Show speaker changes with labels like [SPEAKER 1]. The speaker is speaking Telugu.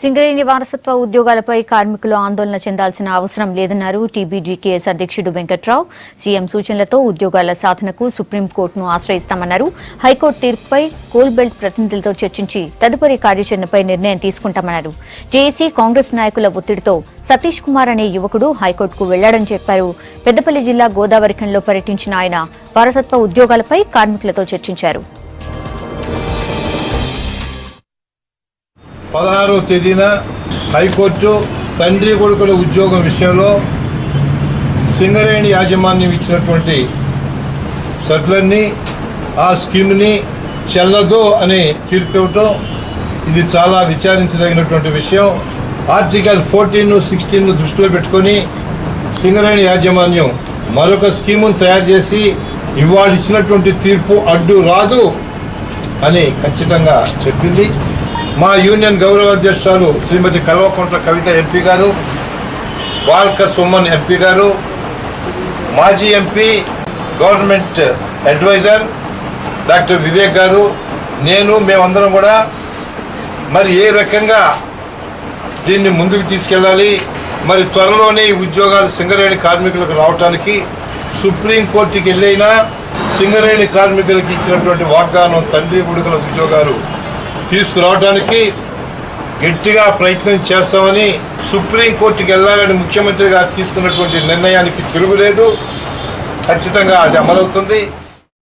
[SPEAKER 1] సింగరేణి వారసత్వ ఉద్యోగాలపై కార్మికులు ఆందోళన చెందాల్సిన అవసరం లేదన్నారు టీబీజీకేఎస్ అధ్యక్షుడు వెంకట్రావు. సీఎం సూచనలతో ఉద్యోగాల సాధనకు సుప్రీంకోర్టును ఆశ్రయిస్తామన్నారు. హైకోర్టు తీర్పుపై కోల్ బెల్ట్ ప్రతినిధులతో చర్చించి తదుపరి కార్యాచరణపై నిర్ణయం తీసుకుంటామన్నారు. జేఏసీ కాంగ్రెస్ నాయకుల ఒత్తిడితో సతీష్ కుమార్ అనే యువకుడు హైకోర్టుకు వెళ్లాడని చెప్పారు. పెద్దపల్లి జిల్లా గోదావరిఖంలో పర్యటించిన ఆయన వారసత్వ ఉద్యోగాలపై కార్మికులతో చర్చించారు.
[SPEAKER 2] 16వ తేదీన హైకోర్టు తండ్రి కొడుకుల ఉద్యోగం విషయంలో సింగరేణి యాజమాన్యం ఇచ్చినటువంటి సర్కులర్ని ఆ స్కీమ్ని చెల్లదు అని తీర్పు ఇవ్వటం ఇది చాలా విచారించదగినటువంటి విషయం. ఆర్టికల్ 14, 16 దృష్టిలో పెట్టుకొని సింగరేణి యాజమాన్యం మరొక స్కీమును తయారు చేసి ఇవాళ ఇచ్చినటువంటి తీర్పు అడ్డు రాదు అని ఖచ్చితంగా చెప్పింది. మా యూనియన్ గౌరవ అధ్యక్షురాలు శ్రీమతి కల్వకుంట్ల కవిత ఎంపీ గారు, వాల్క సుమన్ ఎంపీ గారు, మాజీ MP government advisor doctor Vivek గారు, మేమందరం కూడా మరి ఏ రకంగా దీన్ని ముందుకు తీసుకెళ్ళాలి, మరి త్వరలోనే ఈ ఉద్యోగాలు సింగరేణి కార్మికులకు రావడానికి సుప్రీంకోర్టుకి వెళ్ళైనా సింగరేణి కార్మికులకు ఇచ్చినటువంటి వాగ్దానం తండ్రి కొడుకుల ఉద్యోగాలు తీసుకురావడానికి గట్టిగా ప్రయత్నం చేస్తామని సుప్రీంకోర్టుకి వెళ్ళాలని ముఖ్యమంత్రి గారు తీసుకున్నటువంటి నిర్ణయానికి తిరుగులేదు. ఖచ్చితంగా అది అమలవుతుంది.